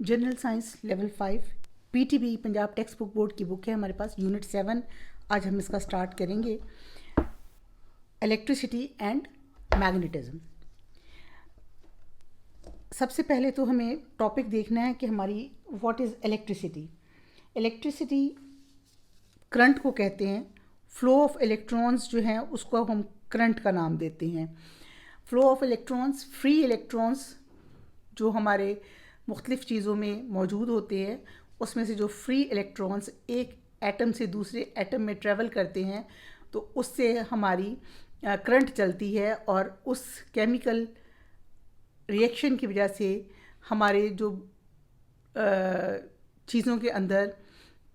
General science level 5 PTB Punjab text book board की book है हमारे पास, यूनिट 7। आज हम इसका स्टार्ट करेंगे, इलेक्ट्रिसिटी एंड मैग्नेटिज्म। सबसे पहले तो हमें टॉपिक देखना है कि हमारी what is electricity. Electricity current को कहते हैं। फ्लो ऑफ इलेक्ट्रॉन्स जो हैं उसको हम करंट का नाम देते हैं। Flow of electrons, free electrons जो हमारे मुख्तलिफ़ चीज़ों में मौजूद होते हैं, उसमें से जो फ्री इलेक्ट्रॉन्स एक एटम से दूसरे एटम में ट्रैवल करते हैं तो उससे हमारी करंट चलती है, और उस केमिकल रिएक्शन की वजह से हमारे जो चीज़ों के अंदर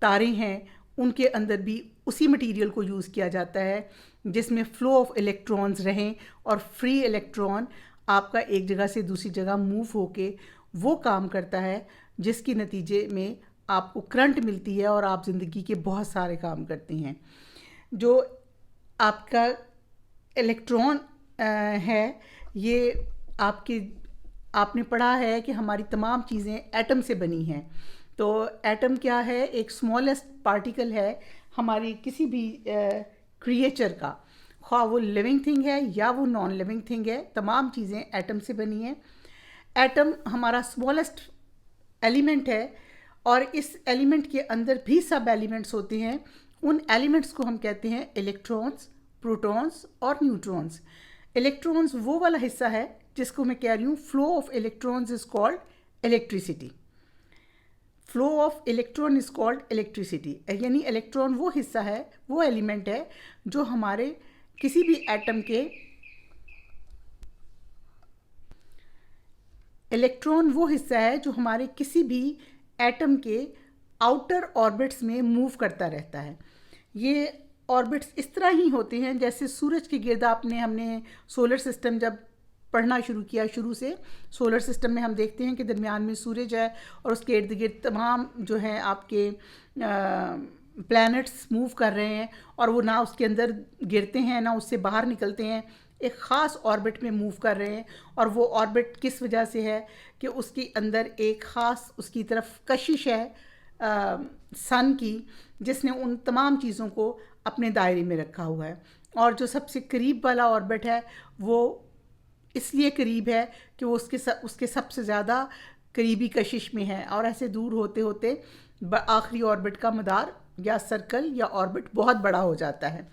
तारे हैं उनके अंदर भी उसी मटेरियल को यूज़ किया जाता है जिसमें फ़्लो ऑफ इलेक्ट्रॉन्स रहें, और फ्री इलेक्ट्रॉन आपका एक जगह से दूसरी जगह मूव होके वो काम करता है जिसके नतीजे में आपको करंट मिलती है और आप ज़िंदगी के बहुत सारे काम करते हैं। जो आपका इलेक्ट्रॉन है, ये आपने पढ़ा है कि हमारी तमाम चीज़ें एटम से बनी हैं। तो एटम क्या है? एक स्मॉलेस्ट पार्टिकल है हमारी किसी भी क्रिएचर का, ख्वाह वो लिविंग थिंग है या वो नॉन लिविंग थिंग है, तमाम चीज़ें एटम से बनी हैं। एटम हमारा स्मॉलेस्ट एलिमेंट है, और इस एलिमेंट के अंदर भी सब एलिमेंट्स होते हैं। उन एलिमेंट्स को हम कहते हैं इलेक्ट्रॉन्स, प्रोटॉन्स और न्यूट्रॉन्स। इलेक्ट्रॉन्स वो वाला हिस्सा है जिसको मैं कह रही हूँ flow of electrons is called electricity. Flow of electron is called electricity, यानी इलेक्ट्रॉन वो हिस्सा है, वो एलिमेंट है जो हमारे किसी भी एटम के इलेक्ट्रॉन वो हिस्सा है जो हमारे किसी भी एटम के आउटर ऑर्बिट्स में मूव करता रहता है। ये ऑर्बिट्स इस तरह ही होते हैं जैसे सूरज के गिर्द हमने सोलर सिस्टम जब पढ़ना शुरू किया, शुरू से सोलर सिस्टम में हम देखते हैं कि दरमियान में सूरज है और उसके इर्द गिर्द तमाम जो हैं आपके प्लैनेट्स मूव कर रहे हैं, और वो ना उसके अंदर गिरते हैं ना उससे बाहर निकलते हैं, एक ख़ास ऑर्बिट में मूव कर रहे हैं। और वो ऑर्बिट किस वजह से है कि उसके अंदर एक ख़ास उसकी तरफ कशिश है सन की, जिसने उन तमाम चीज़ों को अपने दायरे में रखा हुआ है। और जो सबसे करीब वाला ऑर्बिट है वो इसलिए करीब है कि वो उसके सबसे ज़्यादा करीबी कशिश में है, और ऐसे दूर होते होते आखिरी ऑर्बिट का मदार या सर्कल या ऑर्बिट बहुत बड़ा हो जाता है।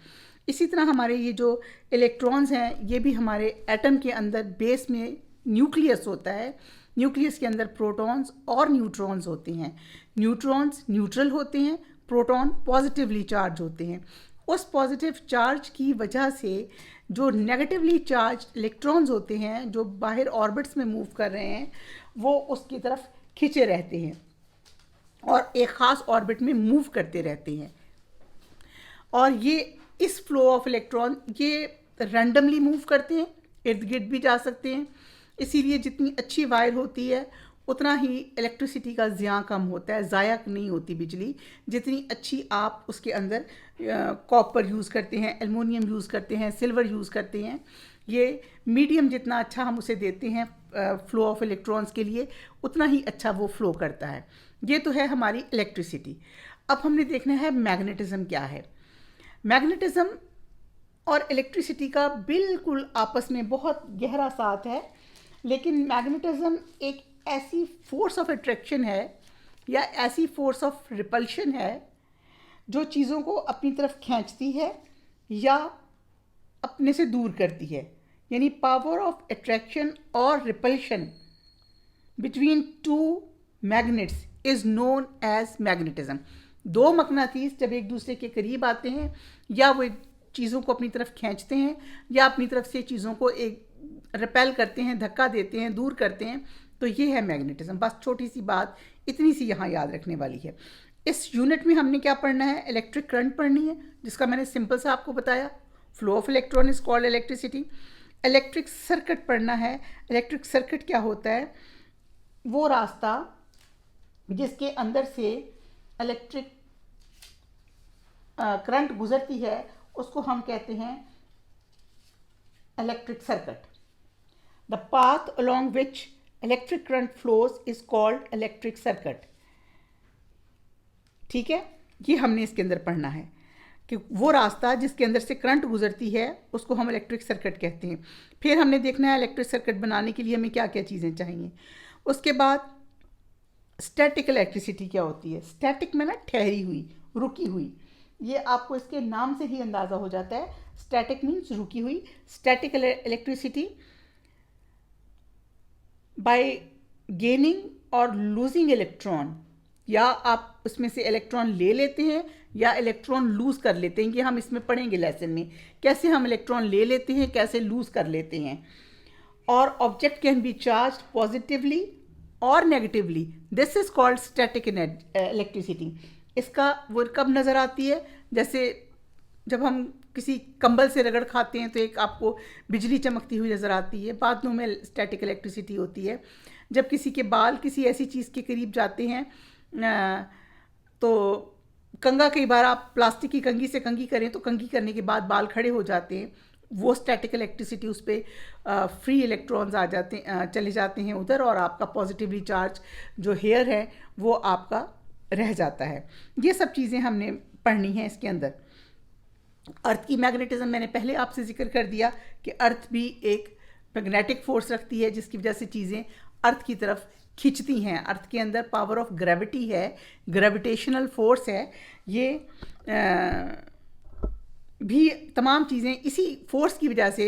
इसी तरह हमारे ये जो इलेक्ट्रॉन्स हैं ये भी हमारे एटम के अंदर बेस में न्यूक्लियस होता है। न्यूक्लियस के अंदर प्रोटॉन्स और न्यूट्रॉन्स होते हैं। न्यूट्रॉन्स न्यूट्रल होते हैं, प्रोटॉन पॉजिटिवली चार्ज होते हैं। उस पॉजिटिव चार्ज की वजह से जो नेगेटिवली चार्ज इलेक्ट्रॉन्स होते हैं जो बाहर ऑर्बिट्स में मूव कर रहे हैं वो उसकी तरफ खिंचे रहते हैं और एक ख़ास ऑर्बिट में मूव करते रहते हैं। और ये इस फ्लो ऑफ इलेक्ट्रॉन ये रैंडमली मूव करते हैं, इर्द गिर्द भी जा सकते हैं। इसीलिए जितनी अच्छी वायर होती है उतना ही इलेक्ट्रिसिटी का ज़िया कम होता है, ज़ाया नहीं होती बिजली। जितनी अच्छी आप उसके अंदर कॉपर यूज़ करते हैं, एल्युमिनियम यूज़ करते हैं, सिल्वर यूज़ करते हैं, ये मीडियम जितना अच्छा हम उसे देते हैं फ्लो ऑफ इलेक्ट्रॉन्स के लिए, उतना ही अच्छा वो फ्लो करता है। ये तो है हमारी इलेक्ट्रिसिटी। अब हमने देखना है मैग्नेटिज्म क्या है। मैग्नेटिज्म और इलेक्ट्रिसिटी का बिल्कुल आपस में बहुत गहरा साथ है, लेकिन मैग्नेटिज्म एक ऐसी फोर्स ऑफ अट्रैक्शन है या ऐसी फोर्स ऑफ रिपल्शन है जो चीज़ों को अपनी तरफ खींचती है या अपने से दूर करती है। यानी पावर ऑफ अट्रैक्शन और repulsion between two magnets is known as magnetism. दो मकनातीस जब एक दूसरे के करीब आते हैं या वो चीज़ों को अपनी तरफ खींचते हैं या अपनी तरफ से चीज़ों को एक रिपेल करते हैं, धक्का देते हैं, दूर करते हैं, तो ये है मैग्नेटिज्म। बस छोटी सी बात इतनी सी यहाँ याद रखने वाली है। इस यूनिट में हमने क्या पढ़ना है? इलेक्ट्रिक करंट पढ़नी है, जिसका मैंने सिंपल सा आपको बताया। Flow of electron is called electricity. Electric circuit पढ़ना है। इलेक्ट्रिक सर्किट क्या होता है? वो रास्ता जिसके अंदर से इलेक्ट्रिक करंट गुजरती है उसको हम कहते हैं electric circuit. The path along which electric current flows is called electric circuit. ठीक है, ये हमने इसके अंदर पढ़ना है कि वो रास्ता जिसके अंदर से करंट गुजरती है उसको हम इलेक्ट्रिक सर्किट कहते हैं। फिर हमने देखना है इलेक्ट्रिक सर्किट बनाने के लिए हमें क्या क्या चीज़ें चाहिए। उसके बाद स्टैटिक इलेक्ट्रिसिटी क्या होती है। स्टैटिक में ना ठहरी हुई, रुकी हुई, ये आपको इसके नाम से ही अंदाज़ा हो जाता है। स्टैटिक मीन्स रुकी हुई। स्टैटिक इलेक्ट्रिसिटी बाय गेनिंग और लूजिंग इलेक्ट्रॉन, या आप उसमें से इलेक्ट्रॉन ले लेते हैं या इलेक्ट्रॉन लूज़ कर लेते हैं। ये हम इसमें पढ़ेंगे लेसन में, कैसे हम इलेक्ट्रॉन ले लेते हैं, कैसे लूज़ कर लेते हैं। और object can be charge positively और negatively, this is called static electricity. इसका वो कब नज़र आती है, जैसे जब हम किसी कंबल से रगड़ खाते हैं तो एक आपको बिजली चमकती हुई नज़र आती है, बादलों में स्टैटिक इलेक्ट्रिसिटी होती है। जब किसी के बाल किसी ऐसी चीज़ के करीब जाते हैं तो कंघा, कई बार आप प्लास्टिक की कंघी से कंघी करें तो कंघी करने के बाद बाल खड़े हो जाते हैं, वो स्टैटिक इलेक्ट्रिसिटी, उस पर फ्री इलेक्ट्रॉन्स आ जाते चले जाते हैं उधर, और आपका पॉजिटिवली चार्ज जो हेयर है वो आपका रह जाता है। ये सब चीज़ें हमने पढ़नी है इसके अंदर। अर्थ की मैग्नेटिज्म मैंने पहले आपसे जिक्र कर दिया कि अर्थ भी एक मैग्नेटिक फोर्स रखती है जिसकी वजह से चीज़ें अर्थ की तरफ खींचती हैं। अर्थ के अंदर पावर ऑफ ग्रेविटी है, ग्रेविटेशनल फोर्स है। ये भी तमाम चीज़ें इसी फोर्स की वजह से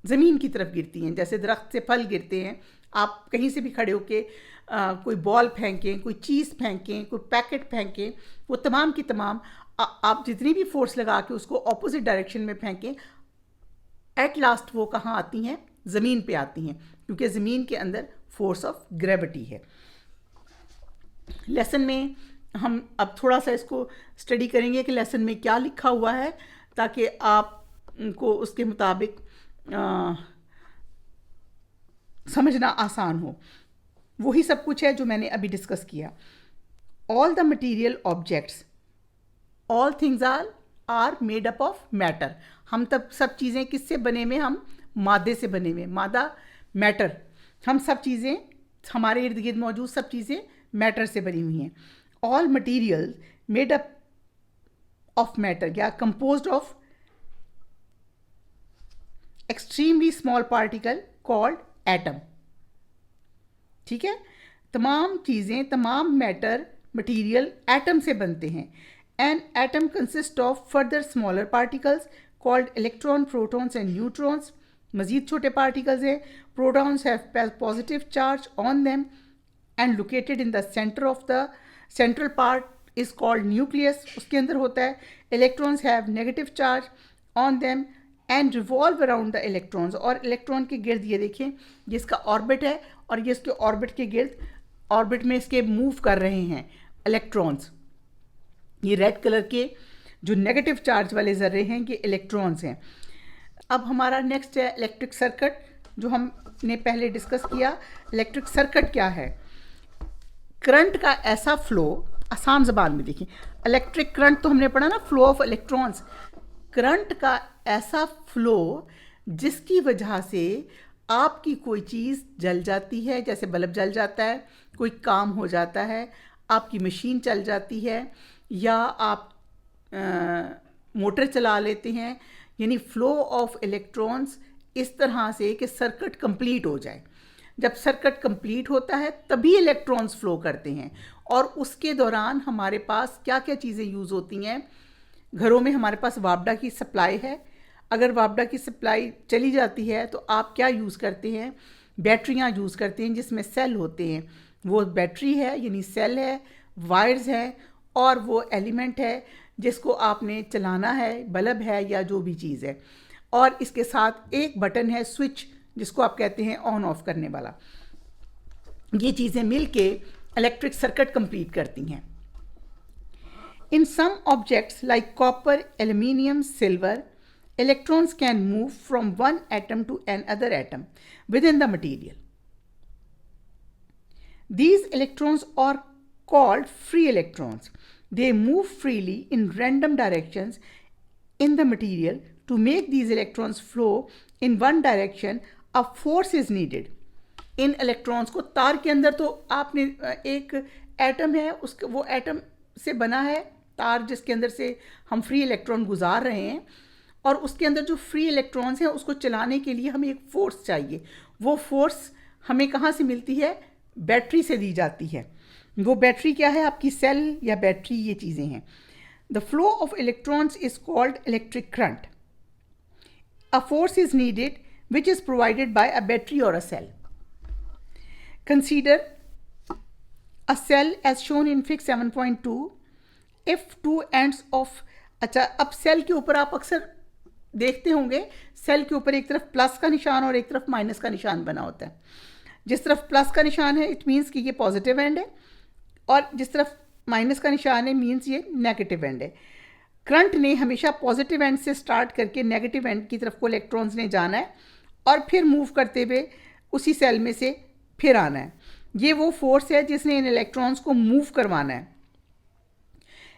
ज़मीन की तरफ गिरती हैं। जैसे दरख्त से फल गिरते हैं, आप कहीं से भी खड़े होके कोई बॉल फेंकें, कोई चीज़ फेंकें, कोई पैकेट फेंकें, वो तमाम की तमाम आप जितनी भी फोर्स लगा के उसको ऑपोजिट डायरेक्शन में फेंकें, एट लास्ट वो कहाँ आती हैं, ज़मीन पे आती हैं, क्योंकि ज़मीन के अंदर फोर्स ऑफ ग्रेविटी है। लेसन में हम अब थोड़ा सा इसको स्टडी करेंगे कि लेसन में क्या लिखा हुआ है, ताकि आपको उसके मुताबिक समझना आसान हो। वही सब कुछ है जो मैंने अभी डिस्कस किया। All the material objects, all things are made up of matter. हम तब सब चीज़ें किससे बने हुए, हम मादे से बने हुए, मादा मैटर। हम सब चीज़ें, हमारे इर्द गिर्द मौजूद सब चीज़ें मैटर से बनी हुई हैं। All material made up of matter या composed of extremely small particle called atom. ठीक है, तमाम चीज़ें, तमाम मैटर, मटीरियल एटम से बनते हैं। An atom consist of further smaller particles called electron, protons and neutrons. मज़ीद छोटे पार्टिकल्स हैं। Protons have positive charge on them and located in the centre of the central part is called nucleus, उसके अंदर होता है। Electrons have negative charge on them and revolve around the electrons, और electron के गिर्द ये देखें, ये इसका ऑर्बिट है और ये इसके ऑर्बिट के गिर्द, ऑर्बिट में इसके मूव कर रहे हैं इलेक्ट्रॉन्स। ये रेड कलर के जो नेगेटिव चार्ज वाले ज़र्रे हैं ये इलेक्ट्रॉन्स हैं। अब हमारा नेक्स्ट है इलेक्ट्रिक सर्किट, जो हमने पहले डिस्कस किया। इलेक्ट्रिक सर्किट क्या है? करंट का ऐसा फ्लो, आसान ज़बान में देखिए, इलेक्ट्रिक करंट तो हमने पढ़ा ना, फ्लो ऑफ इलेक्ट्रॉन्स। करंट का ऐसा फ्लो जिसकी वजह से आपकी कोई चीज़ जल जाती है, जैसे बल्ब जल जाता है, कोई काम हो जाता है, आपकी मशीन चल जाती है, या आप मोटर चला लेते हैं, यानी फ्लो ऑफ इलेक्ट्रॉन्स इस तरह से कि सर्किट कंप्लीट हो जाए। जब सर्किट कंप्लीट होता है तभी इलेक्ट्रॉन्स फ्लो करते हैं, और उसके दौरान हमारे पास क्या क्या चीज़ें यूज़ होती हैं। घरों में हमारे पास वापडा की सप्लाई है। अगर वापडा की सप्लाई चली जाती है तो आप क्या यूज़ करते हैं? बैटरियाँ यूज़ करते हैं जिसमें सेल होते हैं। वो बैटरी है यानी सेल है, वायर्स हैं, और वो एलिमेंट है जिसको आपने चलाना है, बल्ब है या जो भी चीज़ है। और इसके साथ एक बटन है, स्विच, जिसको आप कहते हैं ऑन ऑफ करने वाला। ये चीज़ें मिलके इलेक्ट्रिक सर्किट कंप्लीट करती हैं। In some objects like copper, aluminium, silver, electrons can move from one atom to another atom within the material. These electrons are called free electrons. They move freely in random directions in the material. To make these electrons flow in one direction, a force is needed. In electrons को तार के अंदर, तो आपने एक atom है, उसके वो एटम से बना है तार जिसके अंदर से हम फ्री इलेक्ट्रॉन गुजार रहे हैं, और उसके अंदर जो फ्री इलेक्ट्रॉन्स हैं उसको चलाने के लिए हमें एक फोर्स चाहिए। वो फोर्स हमें कहाँ से मिलती है? बैटरी से दी जाती है। वो बैटरी क्या है? आपकी सेल या बैटरी, ये चीज़ें हैं। The flow of electrons is called electric current. A force is needed which is provided by a battery or a cell. Consider a cell as shown in fig 7.2. If two ends of, अच्छा, अब cell के ऊपर आप अक्सर देखते होंगे, cell के ऊपर एक तरफ प्लस का निशान और एक तरफ माइनस का निशान बना होता है। जिस तरफ प्लस का निशान है इट मीन्स कि ये पॉजिटिव एंड है, और जिस तरफ माइनस का निशान है मीन्स ये नेगेटिव एंड है। करंट ने हमेशा पॉजिटिव एंड से स्टार्ट करके नेगेटिव एंड की तरफ को इलेक्ट्रॉन्स ने जाना है और फिर मूव करते हुए उसी सेल में से फिर आना है। ये वो फोर्स है जिसने इन इलेक्ट्रॉन्स को मूव करवाना है।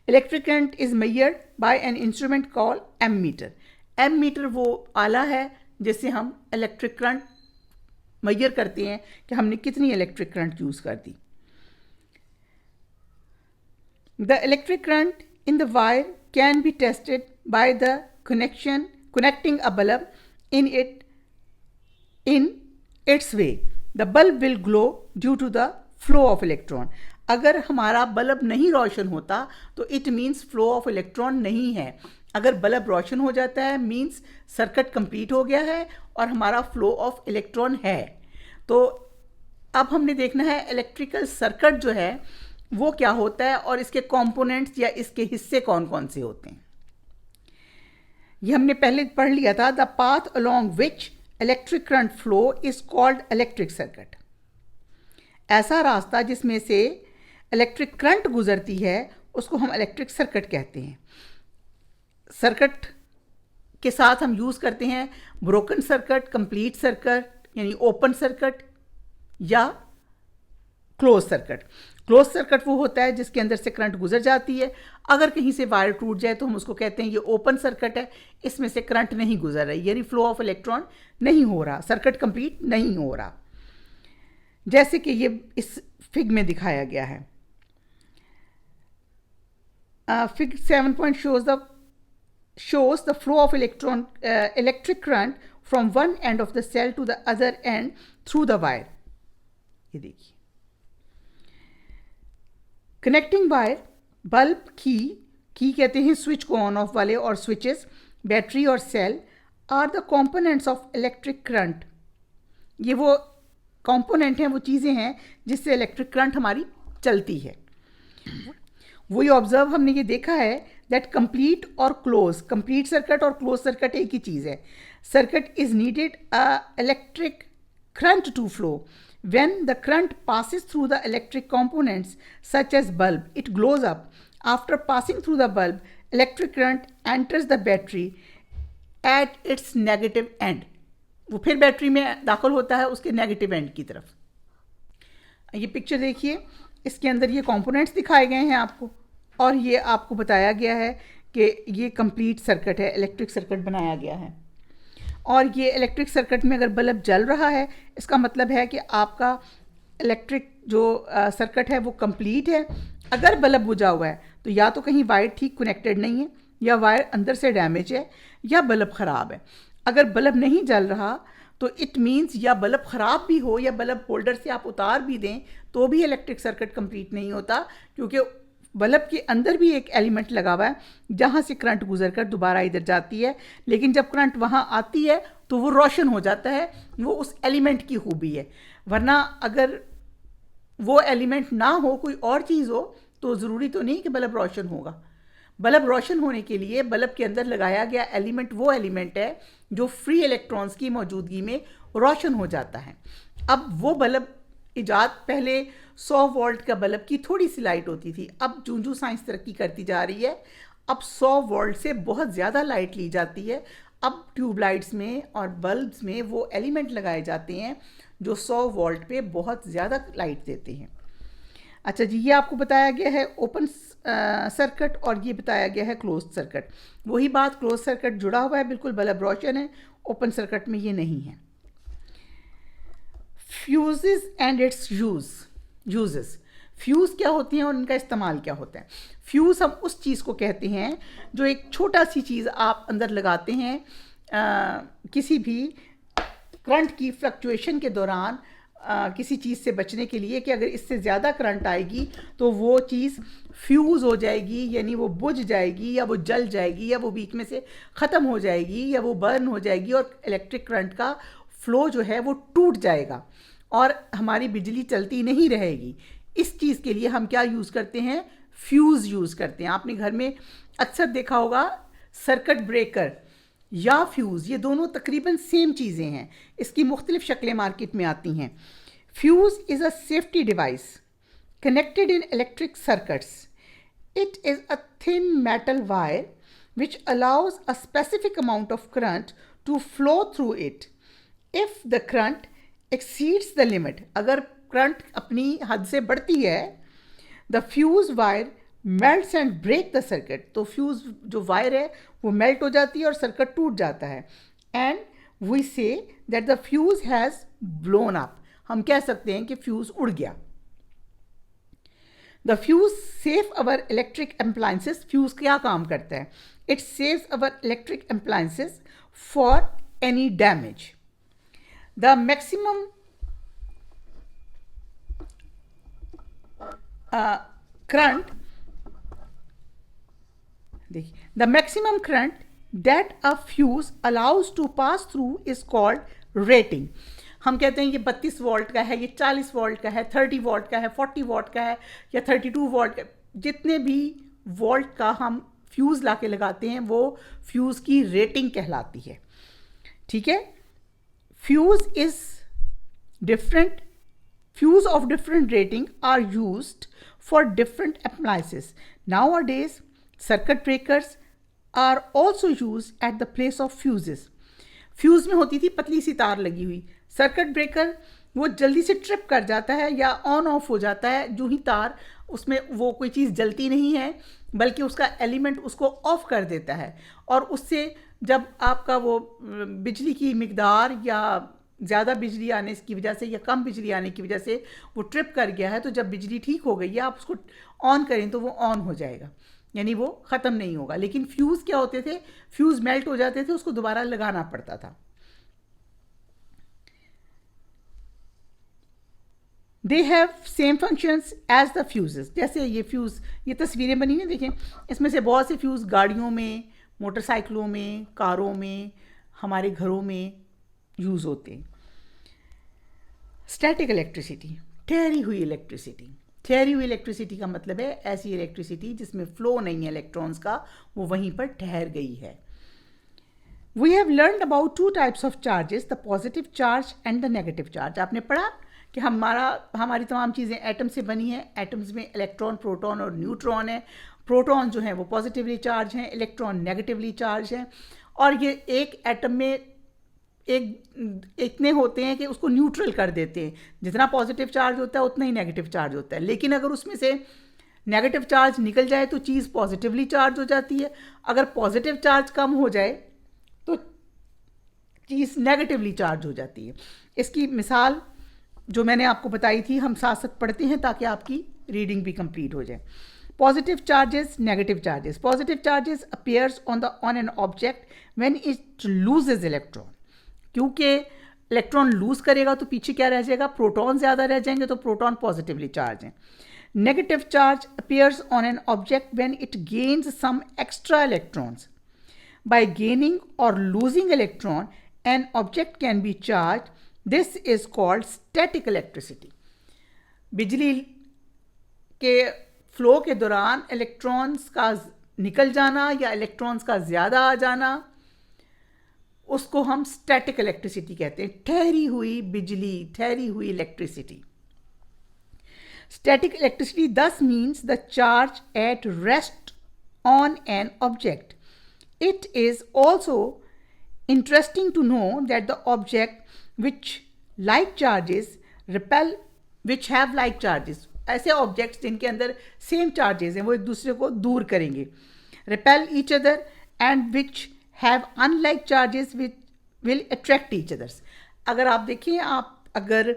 Electric current is measured by an instrument called ammeter. Ammeter वो आला है जिससे हम इलेक्ट्रिक करंट मेजर करते हैं कि हमने कितनी इलेक्ट्रिक करंट यूज़ कर दी। The electric current in the wire can be tested by the connecting a bulb in its way. The bulb will glow due to the flow of electron. अगर हमारा bulb नहीं रोशन होता तो it means flow of electron नहीं है। अगर bulb रोशन हो जाता है मीन्स सर्किट कंप्लीट हो गया है और हमारा फ्लो ऑफ इलेक्ट्रॉन है। तो अब हमने देखना है इलेक्ट्रिकल सर्किट जो है वो क्या होता है और इसके कंपोनेंट्स या इसके हिस्से कौन कौन से होते हैं। ये हमने पहले पढ़ लिया था। The path along which electric current flow is called electric circuit. ऐसा रास्ता जिसमें से इलेक्ट्रिक करंट गुजरती है उसको हम इलेक्ट्रिक सर्किट कहते हैं। सर्किट के साथ हम यूज़ करते हैं ब्रोकन सर्किट, कंप्लीट सर्किट यानी ओपन सर्किट या क्लोज सर्किट। क्लोज सर्किट वो होता है जिसके अंदर से करंट गुजर जाती है। अगर कहीं से वायर टूट जाए तो हम उसको कहते हैं ये ओपन सर्किट है, इसमें से करंट नहीं गुजर रही, यानी फ्लो ऑफ इलेक्ट्रॉन नहीं हो रहा, सर्किट कंप्लीट नहीं हो रहा, जैसे कि ये इस फिग में दिखाया गया है। Fig 7 shows the flow of electric current from one end of the cell to the other end through the wire. ये देखिए, कनेक्टिंग वायर, बल्ब, की कहते हैं स्विच को ऑन ऑफ वाले, और स्विचेस, बैटरी और cell are the components of electric current. ये वो कंपोनेंट हैं, वो चीज़ें हैं जिससे इलेक्ट्रिक करंट हमारी चलती है। वही ऑब्जर्व हमने ये देखा है दैट कंप्लीट और क्लोज, कंप्लीट सर्किट और क्लोज सर्किट एक ही चीज़ है। Circuit is needed electric current to flow. When the current passes through the electric components such as bulb, it glows up. After passing through the bulb, electric current enters the battery at its negative end. वो फिर battery में दाखिल होता है उसके negative and की तरफ। ये पिक्चर देखिए, इसके अंदर ये कंपोनेंट्स दिखाए गए हैं आपको, और ये आपको बताया गया है कि ये कंप्लीट सर्किट है, इलेक्ट्रिक सर्किट बनाया गया है। और ये इलेक्ट्रिक सर्किट में अगर बल्ब जल रहा है इसका मतलब है कि आपका इलेक्ट्रिक जो सर्किट है वो कंप्लीट है। अगर बल्ब बुझा हुआ है तो या तो कहीं वायर ठीक कनेक्टेड नहीं है, या वायर अंदर से डैमेज है, या बल्ब ख़राब है। अगर बल्ब नहीं जल रहा तो इट मीन्स या बल्ब ख़राब भी हो या बल्ब होल्डर से आप उतार भी दें तो भी इलेक्ट्रिक सर्किट कंप्लीट नहीं होता, क्योंकि बल्ब के अंदर भी एक एलिमेंट लगा हुआ है जहाँ से करंट गुजर कर दोबारा इधर जाती है, लेकिन जब करंट वहाँ आती है तो वो रोशन हो जाता है। वो उस एलिमेंट की खूबी है, वरना अगर वो एलिमेंट ना हो, कोई और चीज़ हो, तो ज़रूरी तो नहीं कि बल्ब रोशन होगा। बल्ब रोशन होने के लिए बल्ब के अंदर लगाया गया एलिमेंट वो एलिमेंट है जो फ्री इलेक्ट्रॉन्स की मौजूदगी में रोशन हो जाता है। अब वो बल्ब इजाद पहले 100 वोल्ट का बल्ब की थोड़ी सी लाइट होती थी, अब जूं साइंस तरक्की करती जा रही है, अब 100 वोल्ट से बहुत ज़्यादा लाइट ली जाती है। अब ट्यूबलाइट्स में और बल्ब्स में वो एलिमेंट लगाए जाते हैं जो 100 वोल्ट पे बहुत ज़्यादा लाइट देते हैं। अच्छा जी, ये आपको बताया गया है ओपन सर्किट और ये बताया गया है क्लोज सर्किट। वही बात, क्लोज सर्किट जुड़ा हुआ है, बिल्कुल बल्ब रोशन है, ओपन सर्किट में ये नहीं है। Fuses and it's uses. Fuse क्या होती हैं और उनका इस्तेमाल क्या होता है। फ्यूज़ हम उस चीज़ को कहते हैं जो एक छोटा सी चीज़ आप अंदर लगाते हैं किसी भी करंट की फ्लक्चुएशन के दौरान किसी चीज़ से बचने के लिए कि अगर इससे ज़्यादा करंट आएगी तो वो चीज़ फ्यूज़ हो जाएगी, यानी वो बुझ जाएगी या वो जल जाएगी या वो बीच में से ख़त्म हो जाएगी या वो बर्न हो जाएगी और इलेक्ट्रिक करंट का फ्लो जो है वो टूट जाएगा और हमारी बिजली चलती नहीं रहेगी। इस चीज़ के लिए हम क्या यूज़ करते हैं, फ्यूज़ यूज़ करते हैं। आपने घर में अक्सर देखा होगा सर्किट ब्रेकर या फ्यूज़, ये दोनों तकरीबन सेम चीज़ें हैं, इसकी मुख्तलिफ शक्लें मार्केट में आती हैं। Fuse is a safety device connected in electric circuits. It is a thin metal wire which allows a specific amount of current to flow through it. If the current exceeds the limit, अगर current अपनी हद से बढ़ती है, the fuse wire melts and break the circuit. तो fuse जो wire है वो मेल्ट हो जाती है और सर्किट टूट जाता है। And we say that the fuse has blown up. हम कह सकते हैं कि फ्यूज उड़ गया। The fuse save our electric appliances. Fuse क्या काम करता है? It saves our electric appliances for any damage. The maximum current, the maximum current that a fuse allows to pass through is called rating. हम कहते हैं ये 32 volt का है, ये 40 वोल्ट का है, 30 वोल्ट का है, 40 वोल्ट का है या 32 वोल्ट का, जितने भी वोल्ट का हम फ्यूज़ ला के लगाते हैं वो फ्यूज़ की रेटिंग कहलाती है। ठीक है। Fuse of different rating are used for different appliances. Nowadays, circuit breakers are also used at the place of fuses. Fuse में होती थी पतली सी तार लगी हुई, सर्किट ब्रेकर वो जल्दी से ट्रिप कर जाता है या ऑन ऑफ हो जाता है जो ही तार, उसमें वो कोई चीज़ जलती नहीं है बल्कि उसका एलिमेंट उसको ऑफ कर देता है और उससे जब आपका वो बिजली की मिकदार या ज़्यादा बिजली आने की वजह से या कम बिजली आने की वजह से वो ट्रिप कर गया है, तो जब बिजली ठीक हो गई है आप उसको ऑन करें तो वो ऑन हो जाएगा, यानी वो ख़त्म नहीं होगा। लेकिन फ्यूज़ क्या होते थे, फ्यूज़ मेल्ट हो जाते थे, उसको दोबारा लगाना पड़ता था। They have same functions as the fuses. जैसे ये फ्यूज़, ये तस्वीरें बनी हैं देखें, इसमें से बहुत से फ्यूज़ गाड़ियों में, मोटरसाइकिलों में, कारों में, हमारे घरों में यूज़ होते हैं। स्टैटिक इलेक्ट्रिसिटी, ठहरी हुई इलेक्ट्रिसिटी। ठहरी हुई इलेक्ट्रिसिटी का मतलब है ऐसी इलेक्ट्रिसिटी जिसमें फ्लो नहीं है इलेक्ट्रॉन्स का, वो वहीं पर ठहर गई है। We have learn about 2 types of charges, the positive charge and the negative charge. आपने पढ़ा कि हमारी तमाम चीज़ें एटम से बनी हैं। एटम्स में इलेक्ट्रॉन, प्रोटॉन और न्यूट्रॉन है। प्रोटॉन जो हैं वो पॉजिटिवली चार्ज हैं, इलेक्ट्रॉन नेगेटिवली चार्ज हैं। और ये एक एटम में इतने होते हैं कि उसको न्यूट्रल कर देते हैं, जितना पॉजिटिव चार्ज होता है उतना ही नेगेटिव चार्ज होता है। लेकिन अगर उसमें से नेगेटिव चार्ज निकल जाए तो चीज़ पॉजिटिवली चार्ज हो जाती है, अगर पॉजिटिव चार्ज कम हो जाए तो चीज़ नेगेटिवली चार्ज हो जाती है। इसकी मिसाल जो मैंने आपको बताई थी, हम साथ साथ पढ़ते हैं ताकि आपकी रीडिंग भी कंप्लीट हो जाए। Positive charges, negative charges. Positive charges appears on an object when it loses electron. क्योंकि इलेक्ट्रॉन लूज करेगा तो पीछे क्या रह जाएगा, प्रोटॉन ज़्यादा रह जाएंगे, तो प्रोटॉन पॉजिटिवली चार्ज हैं। Negative charge appears on an object when it gains some extra electrons. By gaining और losing electron an object can be charge. This is called static electricity. बिजली के फ्लो के दौरान इलेक्ट्रॉन्स का निकल जाना या इलेक्ट्रॉन्स का ज़्यादा आ जाना, उसको हम स्टैटिक इलेक्ट्रिसिटी कहते हैं। ठहरी हुई बिजली, ठहरी हुई electricity. Static electricity thus means the charge at rest on an object. It is also interesting to know that the object which have like charges, ऐसे ऑब्जेक्ट्स जिनके अंदर सेम चार्जेस हैं वो एक दूसरे को दूर करेंगे। repel each other and which have unlike charges which will attract each others. अगर आप देखें, आप अगर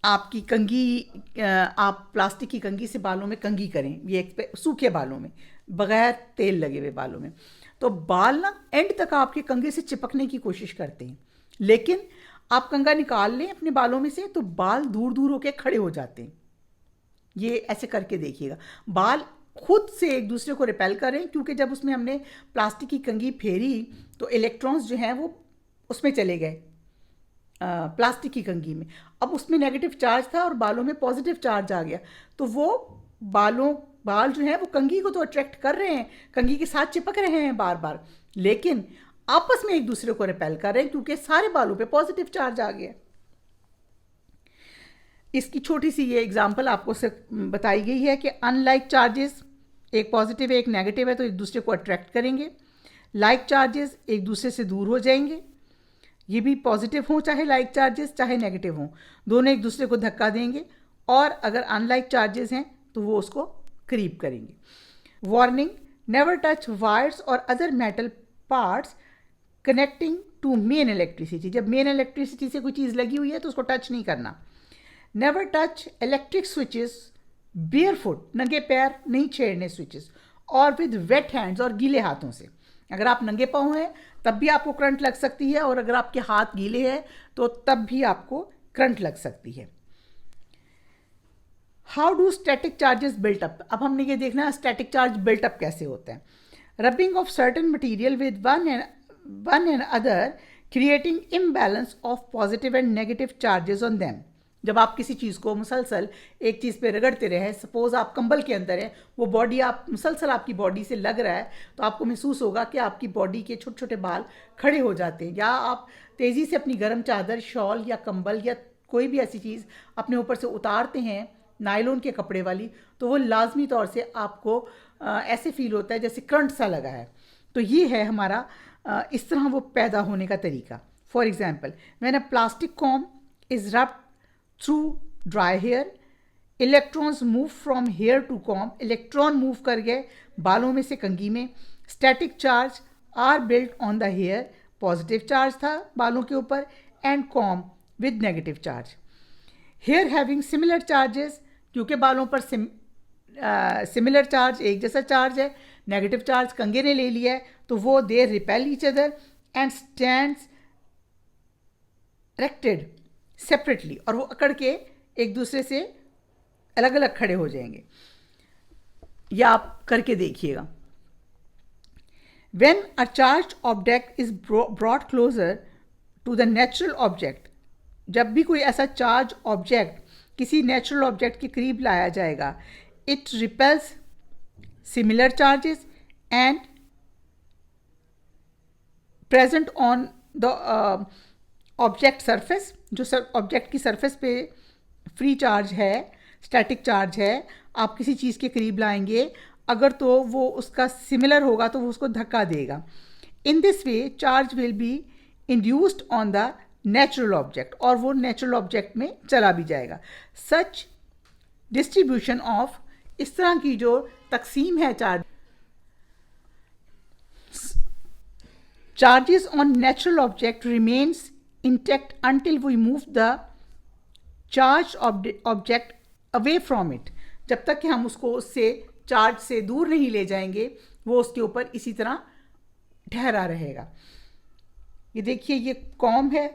आपकी कंघी आप प्लास्टिक की कंघी से बालों में कंघी करें, ये सूखे बालों में, बगैर तेल लगे हुए बालों में, तो बाल ना एंड तक आपके कंघे से चिपकने की कोशिश करते हैं, लेकिन आप कंघा निकाल लें अपने बालों में से तो बाल दूर दूर होके खड़े हो जाते हैं। ये ऐसे करके देखिएगा, बाल खुद से एक दूसरे को रिपेल करें, क्योंकि जब उसमें हमने प्लास्टिक की कंघी फेरी तो इलेक्ट्रॉन्स जो हैं वो उसमें चले गए, प्लास्टिक की कंघी में। अब उसमें नेगेटिव चार्ज था और बालों में पॉजिटिव चार्ज आ गया, तो वो बाल जो हैं वो कंघी को तो अट्रैक्ट कर रहे हैं, कंघी के साथ चिपक रहे हैं बार बार, लेकिन आपस में एक दूसरे को रिपेल कर रहे हैं क्योंकि सारे बालों पे पॉजिटिव चार्ज आ गया। इसकी छोटी सी ये एग्जांपल आपको से बताई गई है कि अनलाइक चार्जेस, एक पॉजिटिव है एक नेगेटिव है, तो एक दूसरे को अट्रैक्ट करेंगे। लाइक चार्जेस एक दूसरे से दूर हो जाएंगे, ये भी पॉजिटिव हो चाहे लाइक चार्जेस चाहे नेगेटिव हो, दोनों एक दूसरे को धक्का देंगे, और अगर अनलाइक चार्जेस हैं तो वो उसको करीब करेंगे। वार्निंग, नेवर टच वायर्स और other metal parts connecting to main electricity. जब मेन इलेक्ट्रिसिटी से कोई चीज़ लगी हुई है तो उसको टच नहीं करना। Never touch electric switches bear foot, नंगे पैर नहीं छेड़ने स्विचेस, और विद वेट हैंड्स, और गीले हाथों से। अगर आप नंगे पाँव हैं तब भी आपको करंट लग सकती है, और अगर आपके हाथ गीले हैं तो तब भी आपको करंट लग सकती है। How do static charges built up. अब हमने ये देखना है स्टैटिक चार्ज बिल्ट अप कैसे होता है। Rubbing of certain material with one and other creating imbalance of positive and negative charges on them. जब आप किसी चीज़ को मुसलसल एक चीज़ पे रगड़ते रहे, सपोज आप कंबल के अंदर हैं, वो बॉडी आप मुसलसल आपकी बॉडी से लग रहा है, तो आपको महसूस होगा कि आपकी बॉडी के छोटे छोटे बाल खड़े हो जाते हैं। या आप तेज़ी से अपनी गर्म चादर, शॉल या कंबल या कोई भी ऐसी चीज़ अपने ऊपर से उतारते हैं, नायलॉन के कपड़े वाली, तो वो लाजमी तौर से आपको ऐसे फील होता है जैसे करंट सा लगा है। तो ये है हमारा इस तरह वो पैदा होने का तरीका। For example, when a plastic comb is rubbed through dry hair, electrons move from hair to comb, electron move कर गए बालों में से कंघी में। Static charge are built on the hair, positive charge था बालों के ऊपर, and comb with negative charge. Hair having similar charges, क्योंकि बालों पर सिमिलर चार्ज, एक जैसा चार्ज है, नेगेटिव चार्ज कंघे ने ले लिया है, तो वो they repel each other and stands erected separately, और वो अकड़ के एक दूसरे से अलग अलग खड़े हो जाएंगे। या आप करके देखिएगा। When a charge object is brought closer to the natural object, जब भी कोई ऐसा चार्ज ऑब्जेक्ट किसी नेचुरल ऑब्जेक्ट के करीब लाया जाएगा, it repels similar charges and present on the object surface. जो ऑब्जेक्ट की सरफेस पे फ्री चार्ज है, स्टैटिक चार्ज है, आप किसी चीज़ के करीब लाएंगे, अगर तो वो उसका सिमिलर होगा तो वो उसको धक्का देगा। In this way charge will be induced on the natural object, और वो नेचुरल ऑब्जेक्ट में चला भी जाएगा। सच डिस्ट्रीब्यूशन ऑफ, इस तरह की जो तकसीम है charges on natural object remains intact until we move the charged object away from it। जब तक कि हम उसको उससे चार्ज से दूर नहीं ले जाएंगे, वो उसके ऊपर इसी तरह ठहरा रहेगा। ये देखिए, ये कॉम है,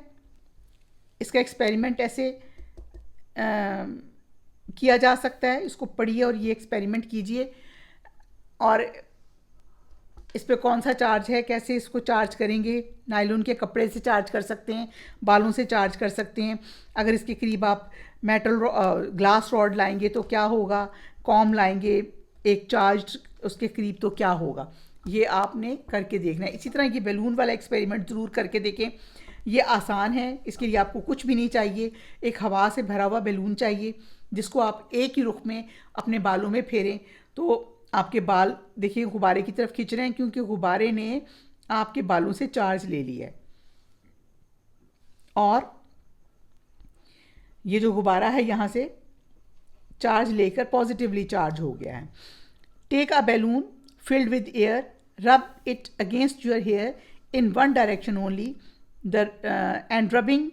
इसका एक्सपेरिमेंट ऐसे किया जा सकता है। इसको पढ़िए और ये एक्सपेरिमेंट कीजिए, और इस पर कौन सा चार्ज है, कैसे इसको चार्ज करेंगे। नायलॉन के कपड़े से चार्ज कर सकते हैं, बालों से चार्ज कर सकते हैं। अगर इसके करीब आप मेटल ग्लास रॉड लाएंगे तो क्या होगा, कॉम लाएंगे एक चार्ज उसके करीब तो क्या होगा, ये आपने करके देखना है। इसी तरह ये बैलून वाला एक्सपेरिमेंट ज़रूर करके देखें। ये आसान है, इसके लिए आपको कुछ भी नहीं चाहिए, एक हवा से भरा हुआ बैलून चाहिए जिसको आप एक ही रुख में अपने बालों में फेरें, तो आपके बाल देखिए गुब्बारे की तरफ खींच रहे हैं, क्योंकि गुब्बारे ने आपके बालों से चार्ज ले लिया है। और ये जो गुब्बारा है यहाँ से चार्ज लेकर पॉजिटिवली चार्ज हो गया है। Take a balloon filled with air, rub it against your hair in one direction only, and rubbing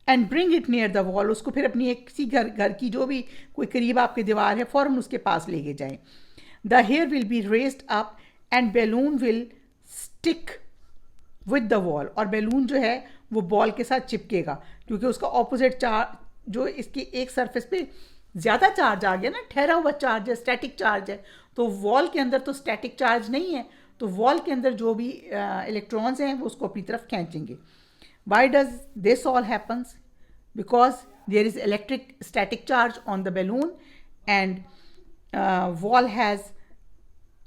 and bring it near the wall, उसको फिर अपनी एक किसी घर की जो भी कोई करीब आपके दीवार है फ़ौरन उसके पास लेके जाएं. The hair will be raised up and balloon will stick with the wall, और बैलून जो है वो बॉल के साथ चिपकेगा क्योंकि उसका ऑपोजिट चार्ज जो इसकी एक सरफेस पे ज़्यादा चार्ज आ गया ना, ठहरा हुआ चार्ज है, स्टैटिक चार्ज है, तो वॉल के अंदर तो स्टैटिक चार्ज नहीं है, तो वॉल के अंदर जो भी इलेक्ट्रॉन्स हैं वो उसको अपनी तरफ खींचेंगे. Why does this all happens? Because there is electric static charge on the balloon and wall has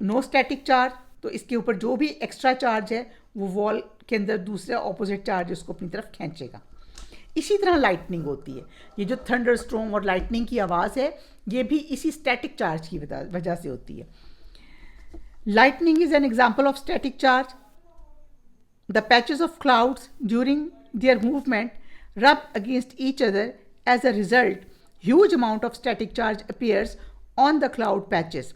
no static charge, तो इसके ऊपर जो भी एक्स्ट्रा चार्ज है वो वॉल के अंदर दूसरा ऑपोजिट चार्ज उसको अपनी तरफ खींचेगा. इसी तरह लाइटनिंग होती है. ये जो थंडर स्टॉर्म और लाइटनिंग की आवाज़ है ये भी इसी स्टैटिक चार्ज की वजह से होती है. Lightning is an example of static charge. The patches of clouds during their movement rub against each other. As a result huge amount of static charge appears on the cloud patches.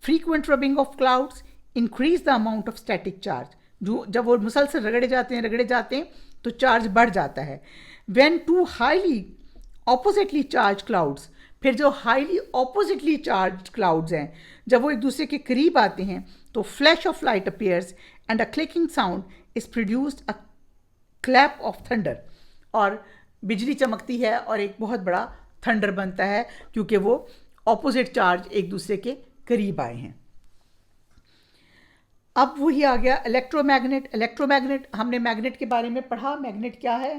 Frequent rubbing of clouds increase the amount of static charge. जो जब वो मुसलसल रगड़े जाते हैं तो charge बढ़ जाता है. When two highly oppositely charged clouds, फिर जो highly oppositely charged clouds हैं जब वो एक दूसरे के करीब आते हैं तो flash of light appears and a clicking sound is produced, a clap of thunder, और बिजली चमकती है और एक बहुत बड़ा थंडर बनता है क्योंकि वो ऑपोजिट चार्ज एक दूसरे के करीब आए हैं. अब वही आ गया इलेक्ट्रोमैग्नेट. इलेक्ट्रोमैग्नेट हमने मैग्नेट के बारे में पढ़ा. मैग्नेट क्या है?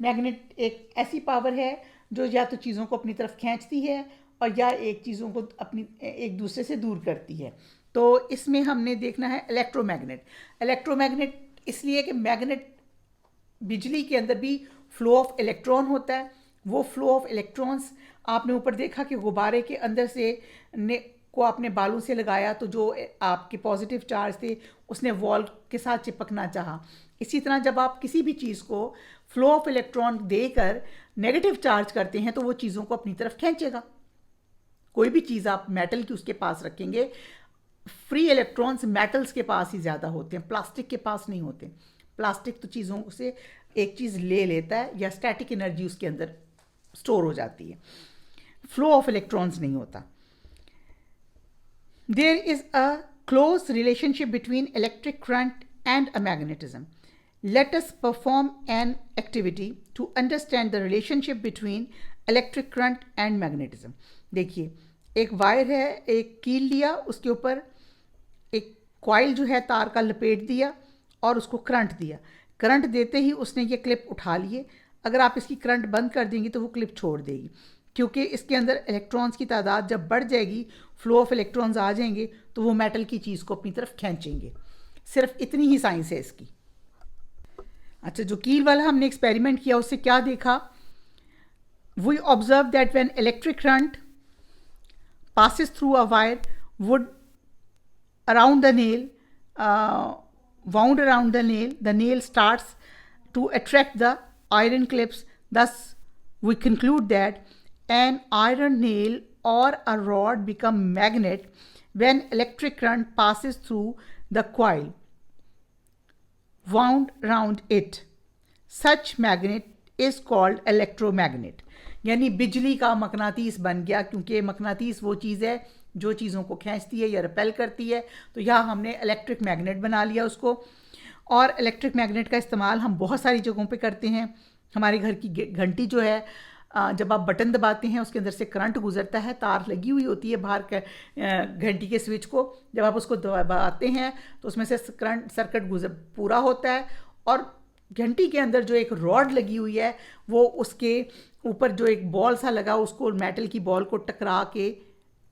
मैग्नेट एक ऐसी पावर है जो या तो चीज़ों को अपनी तरफ खींचती है और या एक चीज़ों को अपनी एक दूसरे से दूर करती है. तो इसमें हमने देखना है इलेक्ट्रोमैग्नेट. इलेक्ट्रोमैग्नेट इसलिए कि मैग्नेट बिजली के अंदर भी फ्लो ऑफ इलेक्ट्रॉन होता है. वो फ्लो ऑफ इलेक्ट्रॉन्स आपने ऊपर देखा कि गुब्बारे के अंदर से को आपने बालों से लगाया तो जो आपके पॉजिटिव चार्ज थे उसने वॉल के साथ चिपकना चाहा. इसी तरह जब आप किसी भी चीज़ को फ्लो ऑफ इलेक्ट्रॉन देकर नेगेटिव चार्ज करते हैं तो वो चीज़ों को अपनी तरफ खींचेगा. कोई भी चीज़ आप मेटल की उसके पास रखेंगे, फ्री इलेक्ट्रॉन्स मेटल्स के पास ही ज़्यादा होते हैं, प्लास्टिक के पास नहीं होते. प्लास्टिक तो चीज़ों से एक चीज़ ले लेता है या स्टैटिक एनर्जी उसके अंदर स्टोर हो जाती है, फ्लो ऑफ इलेक्ट्रॉन्स नहीं होता. There is a close relationship between electric current and a magnetism. Let us perform an activity to understand the relationship between electric current and magnetism. देखिए एक wire है, एक कील लिया, उसके ऊपर एक कॉइल जो है तार का लपेट दिया और उसको करंट दिया. करंट देते ही उसने ये क्लिप उठा लिए. अगर आप इसकी करंट बंद कर देंगी तो वो क्लिप छोड़ देगी क्योंकि इसके अंदर इलेक्ट्रॉन्स की तादाद जब बढ़ जाएगी, फ्लो ऑफ इलेक्ट्रॉन्स आ जाएंगे तो वो मेटल की चीज़ को अपनी तरफ खींचेंगे. सिर्फ इतनी ही साइंस है इसकी. अच्छा, जो कील वाला हमने एक्सपेरिमेंट किया उससे क्या देखा? We observe that when electric current passes through a wire would around the nail, wound around the nail starts to attract the iron clips. Thus we conclude that an iron nail or a rod become magnet when electric current passes through the coil wound around it. Such magnet is called electromagnet. यानी बिजली का मकनातीस बन गया क्योंकि मकनातीस वो चीज़ है जो चीज़ों को खींचती है या रिपेल करती है. तो यहाँ हमने इलेक्ट्रिक मैग्नेट बना लिया उसको. और इलेक्ट्रिक मैग्नेट का इस्तेमाल हम बहुत सारी जगहों पे करते हैं. हमारे घर की घंटी जो है, जब आप बटन दबाते हैं उसके अंदर से करंट गुजरता है, तार लगी हुई होती है बाहर घंटी के स्विच को. जब आप उसको दबाते हैं तो उसमें से करंट सर्किट पूरा होता है और घंटी के अंदर जो एक रॉड लगी हुई है वो उसके ऊपर जो एक बॉल सा लगा उसको मेटल की बॉल को टकरा के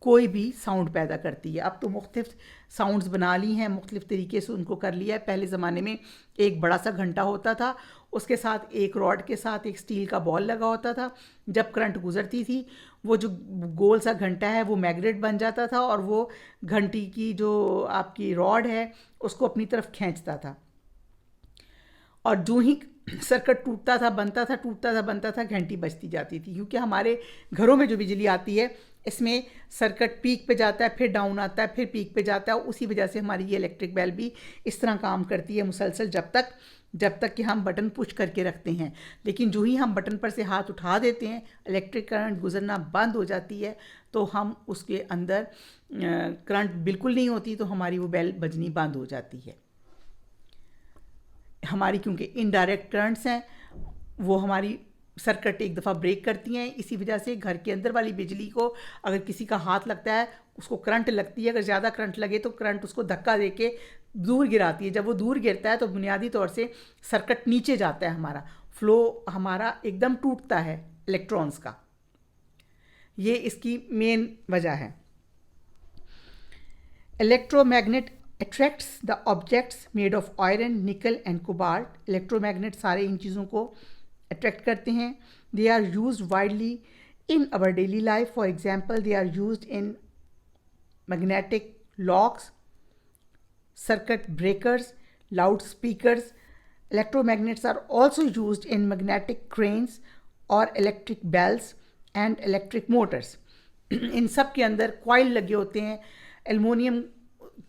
कोई भी साउंड पैदा करती है. अब तो मुख्तलिफ साउंड्स बना ली हैं, मुख्तलिफ तरीके से उनको कर लिया है. पहले ज़माने में एक बड़ा सा घंटा होता था, उसके साथ एक रॉड के साथ एक स्टील का बॉल लगा होता था. जब करंट गुजरती थी वो जो गोल सा घंटा है वो मैग्नेट बन जाता था और वो घंटी की जो आपकी रॉड है उसको अपनी तरफ खींचता था. और जो ही सर्किट टूटता था बनता था, टूटता था बनता था, घंटी बजती जाती थी. क्योंकि हमारे घरों में जो बिजली आती है इसमें सर्किट पीक पे जाता है, फिर डाउन आता है, फिर पीक पे जाता है. उसी वजह से हमारी ये इलेक्ट्रिक बेल भी इस तरह काम करती है मुसलसल जब तक जब तक कि हम बटन पुश करके रखते हैं। लेकिन जो ही हम बटन पर से हाथ उठा देते हैं, इलेक्ट्रिक करंट गुजरना बंद हो जाती है, तो हम उसके अंदर करंट बिल्कुल नहीं होती, तो हमारी वो बेल बजनी बंद हो जाती है। हमारी क्योंकि इनडायरेक्ट करंट्स हैं, वो हमारी सर्किट एक दफ़ा ब्रेक करती हैं। इसी वजह से घर के अंदर वाली बिजली को अगर किसी का हाथ लगता है, उसको करंट लगती है। अगर ज़्यादा करंट लगे तो करंट उसको धक्का दे के दूर गिराती है। जब वो दूर गिरता है तो बुनियादी तौर से सर्किट नीचे जाता है, हमारा फ्लो हमारा एकदम टूटता है इलेक्ट्रॉन्स का। ये इसकी मेन वजह है। Electromagnet attracts the objects made of iron, nickel and cobalt. Electromagnet सारे इन चीज़ों को अट्रैक्ट करते हैं. They are used widely in our daily life. For example, they are used in magnetic locks, circuit breakers, loudspeakers. Electromagnets are also used in magnetic cranes or electric bells and electric motors. इन सब के अंदर coil लगे होते हैं, aluminium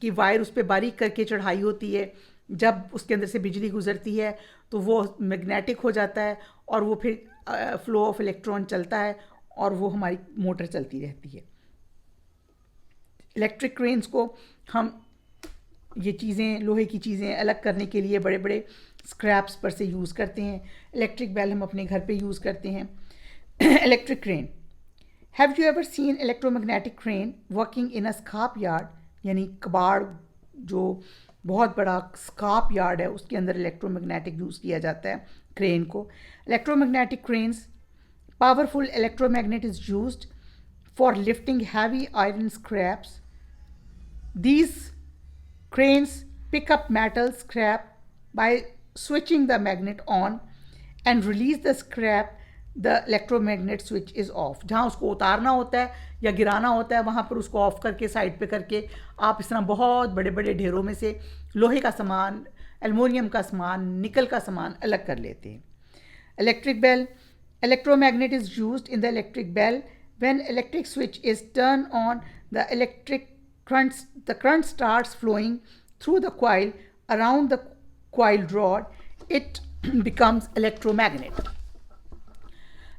की wire उस पर बारीक करके चढ़ाई होती है. जब उसके अंदर से बिजली गुजरती है तो वो मैग्नेटिक हो जाता है और वो फिर फ्लो ऑफ इलेक्ट्रॉन चलता है और वो हमारी मोटर चलती रहती है. इलेक्ट्रिक क्रेन्स को हम ये चीज़ें, लोहे की चीज़ें अलग करने के लिए बड़े बड़े स्क्रैप्स पर से यूज़ करते हैं. इलेक्ट्रिक बेल हम अपने घर पे यूज़ करते हैं. Electric crane. Have you ever seen electromagnetic crane working in a scrap yard? यानी कबाड़, जो बहुत बड़ा स्काप यार्ड है, उसके अंदर इलेक्ट्रोमैग्नेटिक यूज़ किया जाता है क्रेन को. Electromagnetic cranes, powerful electromagnet is used for lifting heavy iron scraps. These cranes pick up metal scrap by switching the magnet on and release the scrap. The electromagnet switch is off. जहाँ उसको उतारना होता है या गिराना होता है, वहाँ पर उसको ऑफ करके साइड पे करके आप इस तरह बहुत बड़े बड़े ढेरों में से लोहे का सामान, एल्युमिनियम का सामान, निकल का सामान अलग कर लेते हैं. Electric bell. Electromagnet is used in the electric bell. When electric switch is turned on, the current starts flowing through the coil around the coil rod. It becomes electromagnet.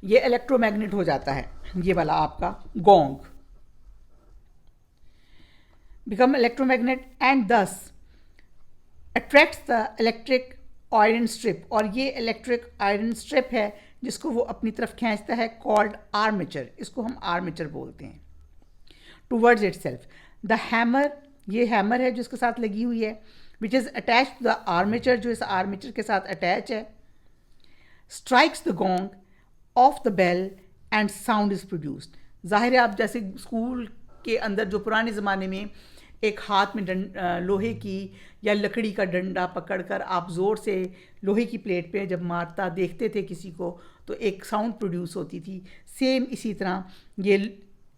ये इलेक्ट्रोमैग्नेट हो जाता है. ये वाला आपका gong become electromagnet and thus attracts the electric iron strip. और ये electric iron strip है जिसको वो अपनी तरफ खींचता है, called armature. इसको हम आर्मेचर बोलते हैं. towards itself. The hammer, ये हैमर है जो इसके साथ लगी हुई है, which is attached to the armature, जो इस आर्मेचर के साथ अटैच है, strikes the gong of the bell and sound is produced. जाहिर है, आप जैसे स्कूल के अंदर जो पुराने ज़माने में एक हाथ में लोहे की या लकड़ी का डंडा पकड़कर आप ज़ोर से लोहे की प्लेट पे जब मारता देखते थे किसी को, तो एक साउंड प्रोड्यूस होती थी. सेम इसी तरह ये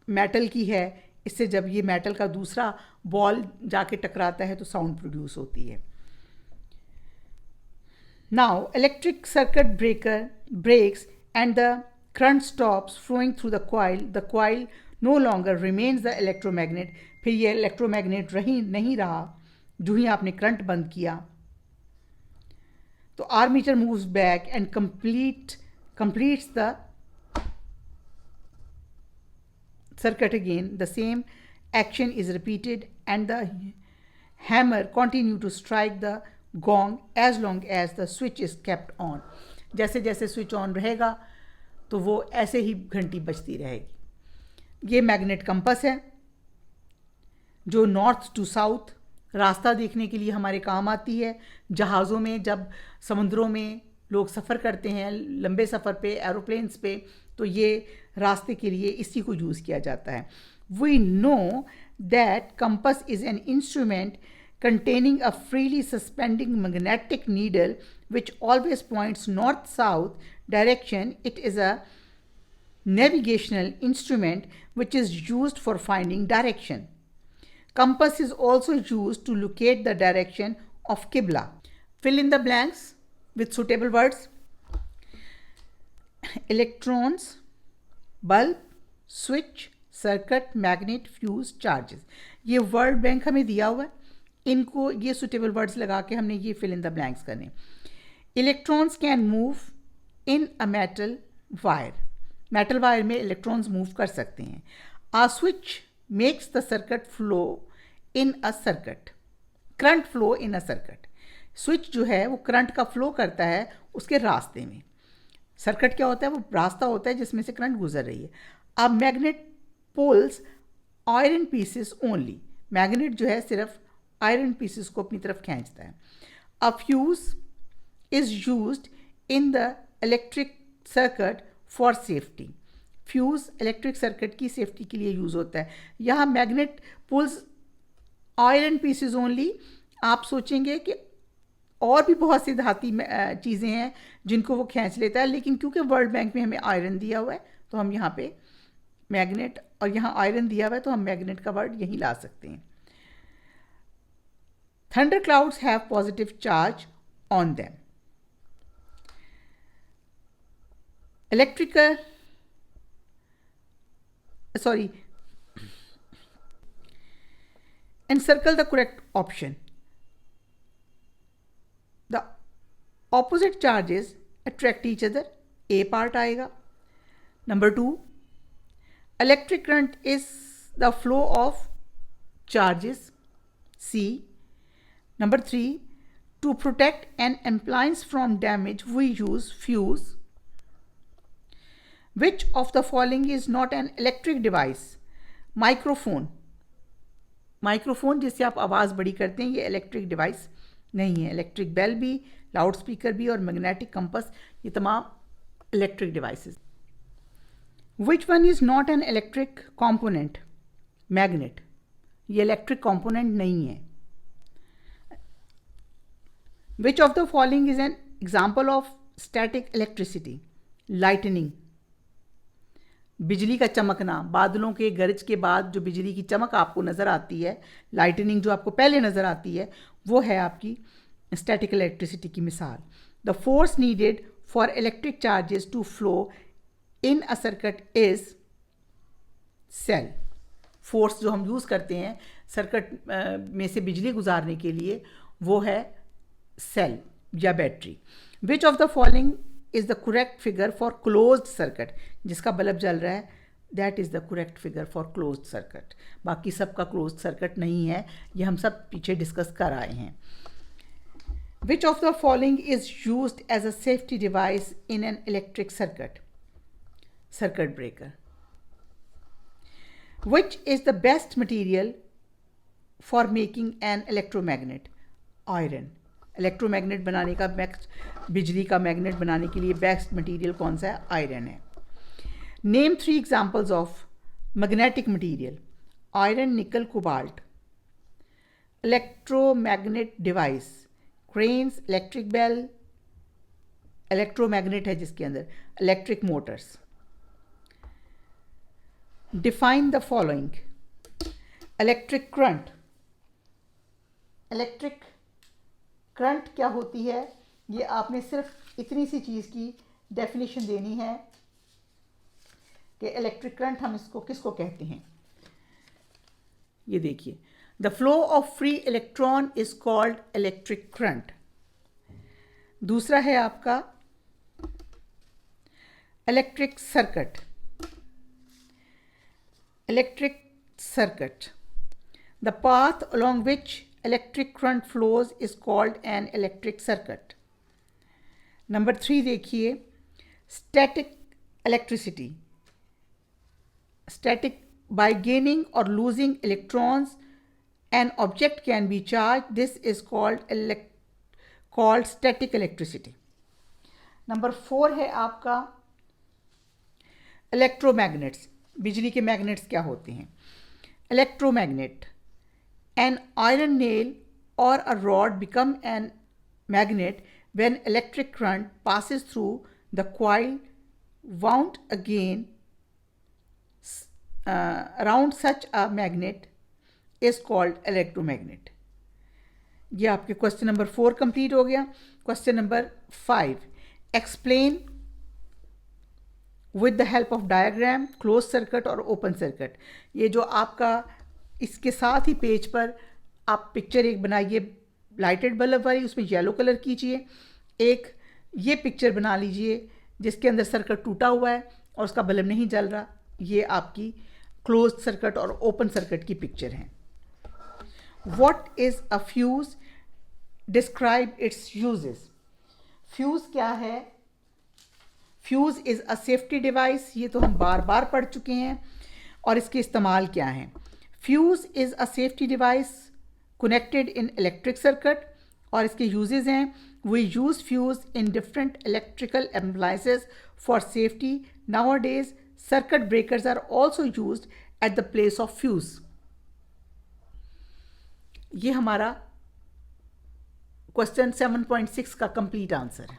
मेटल की है. इससे जब ये मेटल का दूसरा बॉल जाके टकराता है तो साउंड प्रोड्यूस होती है. Now electric circuit breaker breaks and the current stops flowing through the coil. The coil no longer remains the electromagnet. फिर ये इलेक्ट्रोमैग्नेट नहीं रहा जो ही आपने करंट बंद किया. तो armature moves back and completes the circuit again. The same action is repeated and the hammer continue to strike the gong as long as the switch is kept on. जैसे जैसे switch on रहेगा तो वो ऐसे ही घंटी बजती रहेगी. ये मैग्नेट कंपस है जो नॉर्थ टू साउथ रास्ता देखने के लिए हमारे काम आती है. जहाज़ों में जब समुद्रों में लोग सफ़र करते हैं लंबे सफ़र पे, एरोप्लेन्स पे, तो ये रास्ते के लिए इसी को यूज़ किया जाता है. We know that compass is an instrument containing a freely suspending magnetic needle which always points north-south direction. It is a navigational instrument which is used for finding direction. Compass is also used to locate the direction of Qibla. Fill in the blanks with suitable words. Electrons, bulb, switch, circuit, magnet, fuse, charges. ये word bank हमें दिया हुआ है. इनको ये suitable words लगा के हमने ये फिल इन द ब्लैंक्स करने. Electrons can move in a metal wire, metal wire में इलेक्ट्रॉन्स मूव कर सकते हैं। A switch makes the circuit flow in a circuit, current flow in a circuit. Switch जो है वो करंट का flow करता है उसके रास्ते में। सर्किट क्या होता है? वो रास्ता होता है जिसमें से करंट गुजर रही है। अब magnet poles iron pieces only, magnet जो है सिर्फ आयरन पीसेस को अपनी तरफ खींचता है। A fuse is used in the electric circuit for safety, fuse electric circuit की सेफ्टी के लिए यूज़ होता है। यहाँ magnet pulls iron pieces only, आप सोचेंगे कि और भी बहुत सी धाती चीज़ें हैं जिनको वो खींच लेता है, लेकिन क्योंकि वर्ल्ड बैंक में हमें आयरन दिया हुआ है तो हम यहाँ पे मैग्नेट, और यहाँ आयरन दिया हुआ है तो हम मैग्नेट का वर्ड यहीं ला सकते हैं। Thunder clouds have positive charge on them. Electrical encircle the correct option. The opposite charges attract each other, A part आएगा। Number 2, electric current is the flow of charges, C. Number 3, to protect an appliance from damage we use fuse. Which of the following is not an electric device? Microphone, microphone जिससे आप आवाज़ बड़ी करते हैं ये electric device नहीं है। Electric bell भी, लाउड स्पीकर भी और मैग्नेटिक कंपास ये तमाम electric devices. Which one is not an electric component? Magnet, ये इलेक्ट्रिक कंपोनेंट नहीं है। विच of the following is an example of static electricity? Lightning, बिजली का चमकना, बादलों के गरज के बाद जो बिजली की चमक आपको नज़र आती है, लाइटनिंग जो आपको पहले नज़र आती है, वो है आपकी स्टैटिक इलेक्ट्रिसिटी की मिसाल। The force needed for electric charges to flow in a circuit is cell, force जो हम यूज़ करते हैं सर्किट में से बिजली गुजारने के लिए वो है सेल या battery. Which of the following is the correct figure for closed circuit? जिसका बल्ब जल रहा है that is the correct figure for closed circuit. बाकी सबका क्लोज्ड सर्किट नहीं है, ये हम सब पीछे डिस्कस कर आए हैं। Which of the following is used as a safety device in an electric circuit? Circuit breaker. Which is the best material for making an electromagnet? Iron. Electromagnet बनाने का बेस्ट, बिजली का मैग्नेट बनाने के लिए बेस्ट मटेरियल कौन सा है? आयरन है। Name 3 examples of magnetic material? Iron, nickel, cobalt. Electromagnet device, cranes, electric bell, electromagnet है जिसके अंदर, electric motors. Define the following. Electric current, electric current क्या होती है ये आपने सिर्फ इतनी सी चीज़ की डेफिनेशन देनी है कि इलेक्ट्रिक करंट हम इसको किसको कहते हैं। ये देखिए, the flow of free electron is called electric current. दूसरा है आपका electric circuit, electric circuit, the path along which electric current flows is called an electric circuit. Number 3 देखिए, static electricity, static, by gaining or losing electrons an object can be charged, this is called static electricity. Number 4 है आपका electromagnets, बिजली के magnets क्या होते हैं? electromagnet, an iron nail or a rod become an magnet when electric current passes through the coil wound again around such a magnet is called electromagnet. ये आपके question number 4 complete हो गया। Question number 5, explain with the help of diagram close circuit और open circuit. ये जो आपका इसके साथ ही पेज पर आप पिक्चर एक बनाइए लाइटेड बल्ब वाली, उसमें येलो कलर कीजिए, एक ये पिक्चर बना लीजिए जिसके अंदर सर्किट टूटा हुआ है और उसका बल्ब नहीं जल रहा। ये आपकी क्लोज्ड सर्किट और ओपन सर्किट की पिक्चर है। What is a fuse? Describe it's uses. Fuse क्या है? Fuse is a safety device, ये तो हम बार बार पढ़ चुके हैं। और इसके इस्तेमाल क्या हैं? Fuse is a safety device connected in electric circuit. और इसके यूजेस हैं, we use fuse in different electrical appliances for safety. Nowadays circuit breakers are also used at the place of fuse. ये हमारा क्वेश्चन 7.6 का complete answer है।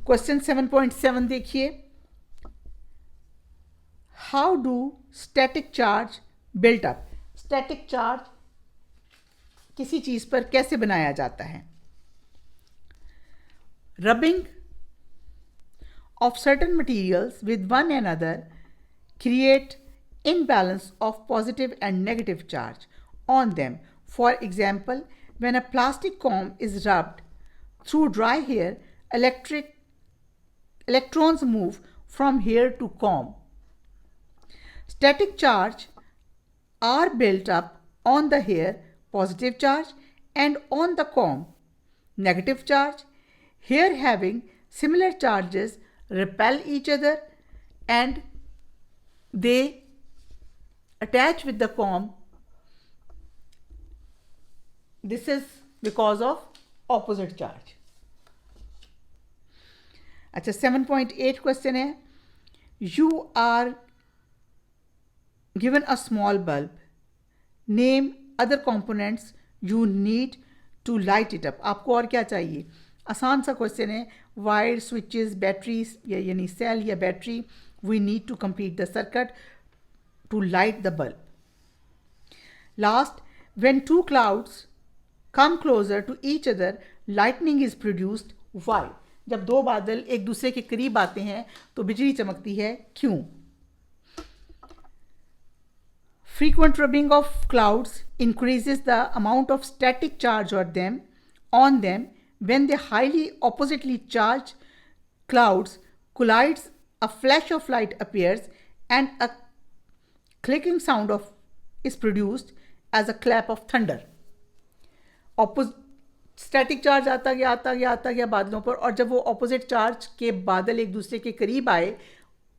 Question 7.7 देखिए, how do static charge built up? Static charge किसी चीज पर कैसे बनाया जाता है? Rubbing of certain materials with one another create imbalance of positive and negative charge on them. For example, when a plastic comb is rubbed through dry hair, electrons move from hair to comb. Static charge are built up on the hair, positive charge, and on the comb, negative charge. Hair having similar charges repel each other and they attach with the comb. This is because of opposite charge. अच्छा, 7.8 question है, you are given a small bulb, name other components you need to light it up. आपको और क्या चाहिए? आसान सा question है। Wire, switches, batteries यानी सेल या battery, we need to complete the circuit to light the bulb. Last, when two clouds come closer to each other lightning is produced. Why? जब दो बादल एक दूसरे के करीब आते हैं तो बिजली चमकती है, क्यों? Frequent rubbing of clouds increases the amount of static charge on them. When the highly oppositely charged clouds collides, a flash of light appears and a clicking sound is produced as a clap of thunder. Static charge आता गया बादलों पर, और जब वो opposite charge के बादल एक दूसरे के करीब आए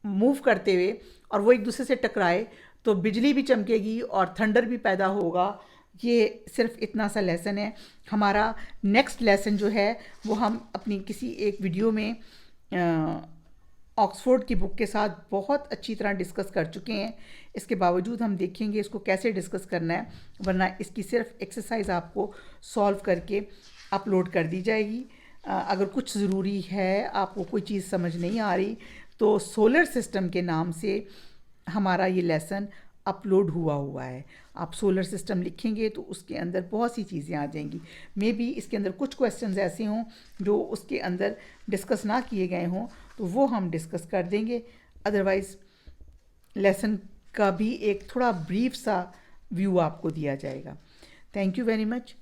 मूव करते हुए और वो एक दूसरे से टकराए तो बिजली भी चमकेगी और थंडर भी पैदा होगा। ये सिर्फ इतना सा लेसन है। हमारा नेक्स्ट लेसन जो है वो हम अपनी किसी एक वीडियो में ऑक्सफोर्ड की बुक के साथ बहुत अच्छी तरह डिस्कस कर चुके हैं। इसके बावजूद हम देखेंगे इसको कैसे डिस्कस करना है, वरना इसकी सिर्फ एक्सरसाइज आपको सॉल्व करके अपलोड कर दी जाएगी। अगर कुछ ज़रूरी है, आपको कोई चीज़ समझ नहीं आ रही, तो सोलर सिस्टम के नाम से हमारा ये लेसन अपलोड हुआ है। आप सोलर सिस्टम लिखेंगे तो उसके अंदर बहुत सी चीज़ें आ जाएंगी। मे बी इसके अंदर कुछ क्वेश्चंस ऐसे हों जो उसके अंदर डिस्कस ना किए गए हों, तो वो हम डिस्कस कर देंगे। अदरवाइज़ लेसन का भी एक थोड़ा ब्रीफ सा व्यू आपको दिया जाएगा। Thank you very much.